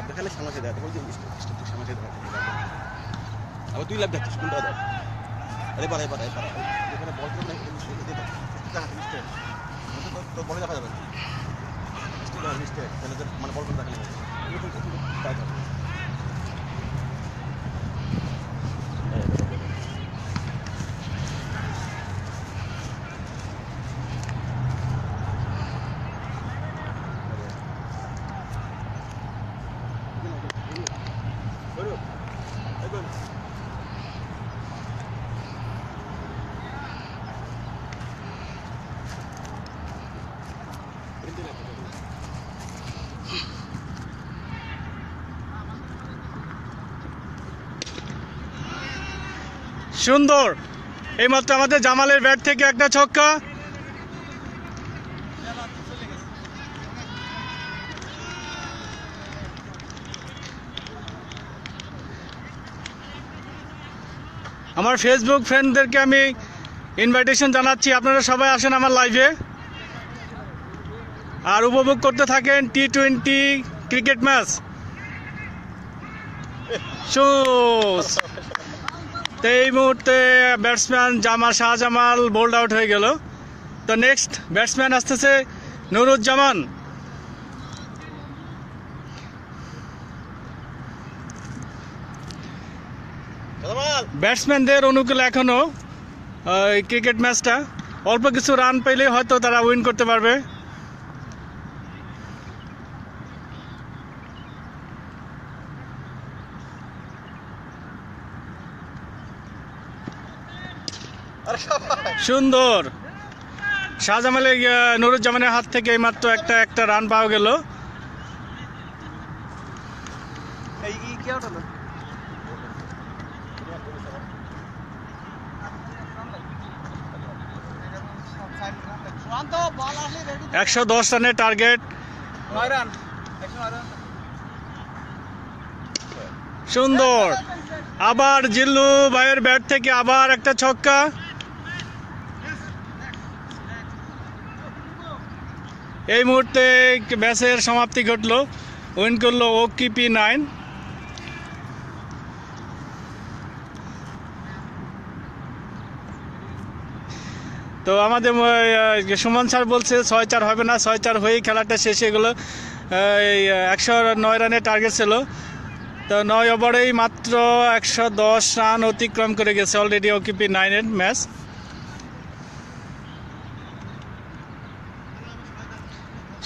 দেখালে সামনে দেখা বলছি সামনে দেখা আবার তুই লাভ যাচ্ছিস কোনটা দাও আরে পারে পারে পারে এখানে বল করে তো বলে দেখা যাবে স্টেট মানে বল করে দেখালে সুন্দর এইমাত্র আমাদের জামালের ব্যাট থেকে একটা ছক্কা। আমার ফেসবুক ফ্রেন্ডদেরকে আমি ইনভাইটেশন জানাচ্ছি, আপনারা সবাই আসেন আমার লাইভে আর উপভোগ করতে থাকেন টি-20 ক্রিকেট ম্যাচ। তো এই মুহূর্তে ব্যাটসম্যান শাহজামাল বোল্ড আউট হয়ে গেল। তো নেক্সট ব্যাটসম্যান আসতেছে নুরুজ্জামান। ব্যাটসম্যানদের অনুকূলে এখনো ক্রিকেট ম্যাচটা, অল্প কিছু রান পেলেই হয়তো তারা উইন করতে পারবে। সুন্দর শাহজামালে নুরুজ্জামানের হাত থেকে এইমাত্র একটা রান পাওয়া গেল। $110 রানের টার্গেট। সুন্দর, আবার জিল্লু ভাইয়ের ব্যাট থেকে আবার একটা ছক্কা। এই মুহূর্তে ম্যাচের সমাপ্তি ঘটলো, উইন করলো OKP9। তো আমাদের সুমন স্যার বলছে 6-4 হবে না, 6-4 হয়েই খেলাটা শেষ হয়ে গেলো। 109 রানের টার্গেট ছিল, তো 9 ওভারেই মাত্র 110 রান অতিক্রম করে গেছে অলরেডি OKP9 এর ম্যাচ।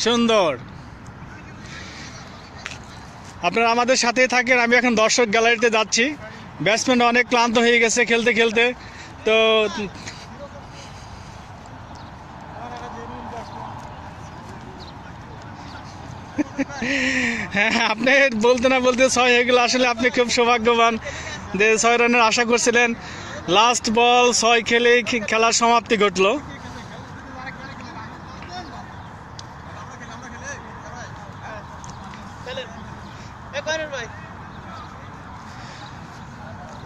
সুন্দর, আপনারা আমাদের সাথেই থাকেন। আমি এখন দর্শক গ্যালারিতে যাচ্ছি। ব্যাটসম্যান অনেক ক্লান্ত হয়ে গেছে খেলতে খেলতে। তো হ্যাঁ, আপনি বলতে না বলতে 6 হয়ে গেল। আসলে আপনি খুব সৌভাগ্যবান যে 6 রানের আশা করছিলেন। লাস্ট বল 6 খেলেই খেলার সমাপ্তি ঘটলো।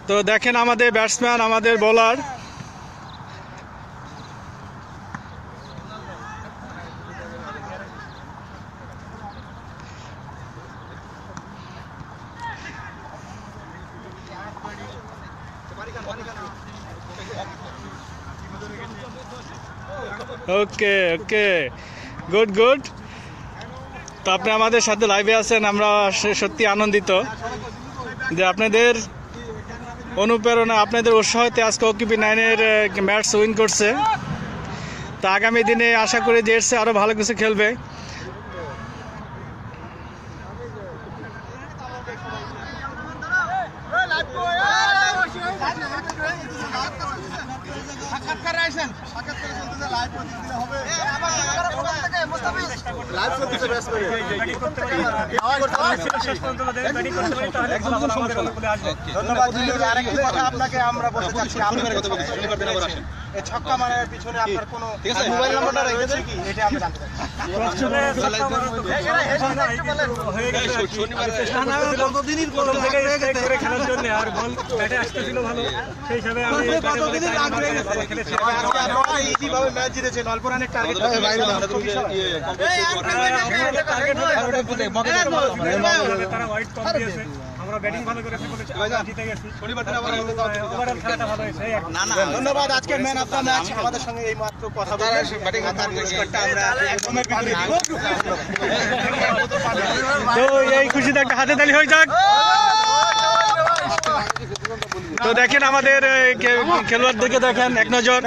তো দেখেন আমাদের ব্যাটসম্যান, আমাদের বোলার ওকে ওকে গুড গুড। তো আপনি আমাদের সাথে লাইভে আছেন, আমরা সত্যি আনন্দিত যে আপনাদের অনুপ্রেরণা, আপনাদের উৎসাহতে আজকে OKP9 এর ম্যাচ উইন করছে। তা আগামী দিনে আশা করি যে এসে আরও ভালো কিছু খেলবে। ধন্যবাদ। আপনাকে আমরা বলতে চাচ্ছি এই ছক্কা মারার পিছনে আপনার কোনো ঠিক আছে, মোবাইল নাম্বারটা রয়েছে কি এটা আমরা জানতে চাই। আজকে আপনারা ইজিভাবে ম্যাচ জিতেছেন, অল্প রানের টার্গেট ধন্যবাদ। আজকের ম্যান অফ দ্য ম্যাচ আমাদের সঙ্গে এই মাত্র কথা বলে তার পুরস্কারটা আমরা একদমের ভিতরে দিব। তো এই খুশিতে একটা হাতে তালি হয়ে যাক। তো দেখেন আমাদের খেলোয়াড়দেরকে দেখেন এক নজর,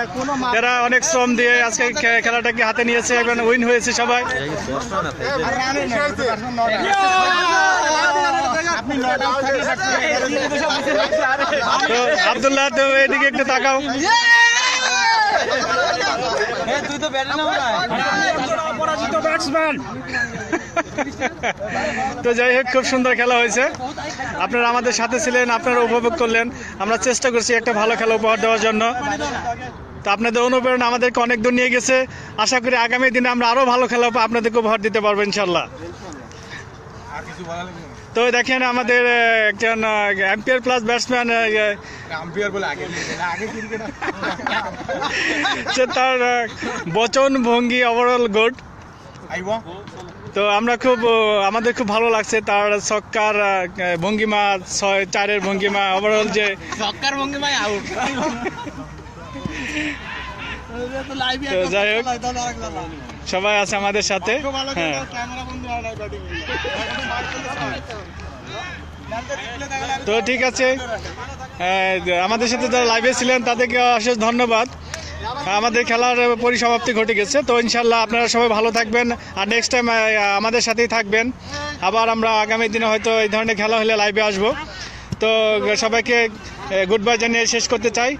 এরা অনেক শ্রম দিয়ে আজকে খেলাটাকে হাতে নিয়েছে এবং উইন হয়েছে সবাই। তো আব্দুল্লাহ, তো এদিকে একটু তাকাও। তো যাই হোক, খুব সুন্দর খেলা হয়েছে, আপনারা আমাদের সাথে ছিলেন, আপনারা উপভোগ করলেন। আমরা চেষ্টা করছি একটা ভালো খেলা উপহার দেওয়ার জন্য। তো আপনাদের অনুপ্রেরণা আমাদেরকে অনেক দূর নিয়ে গেছে। আশা করি আগামী দিনে আমরা আরো ভালো খেলা আপনাদেরকে উপহার দিতে পারবো ইনশাল্লাহ। তো দেখেন আমাদের একজন এম্পিয়ার প্লাস ব্যাটসম্যান, সে তার বচন ভঙ্গি ওভারঅল গুড। তো আমরা আমাদের খুব ভালো লাগছে তার ছক্কার ভঙ্গিমা, 6-4-এর ভঙ্গিমা, ওভারঅল যে ছক্কার ভঙ্গিমায় আউট। তো যাই হোক, সবাই আছে আমাদের সাথে। হ্যাঁ, তো ঠিক আছে, আমাদের সাথে যারা লাইভে ছিলেন তাদেরকে অশেষ ধন্যবাদ। আমাদের খেলার পরিসমাপ্তি ঘটে গেছে। তো ইনশাল্লাহ আপনারা সবাই ভালো থাকবেন, আর নেক্সট টাইম আমাদের সাথেই থাকবেন। আবার আমরা আগামী দিনে হয়তো এই ধরনের খেলা হলে লাইভে আসব। তো সবাইকে গুড বাই জানিয়ে শেষ করতে চাই।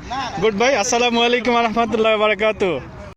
গুড বাই, আসসালামু আলাইকুম রহমতুল্লাহ বারাকাতুহু।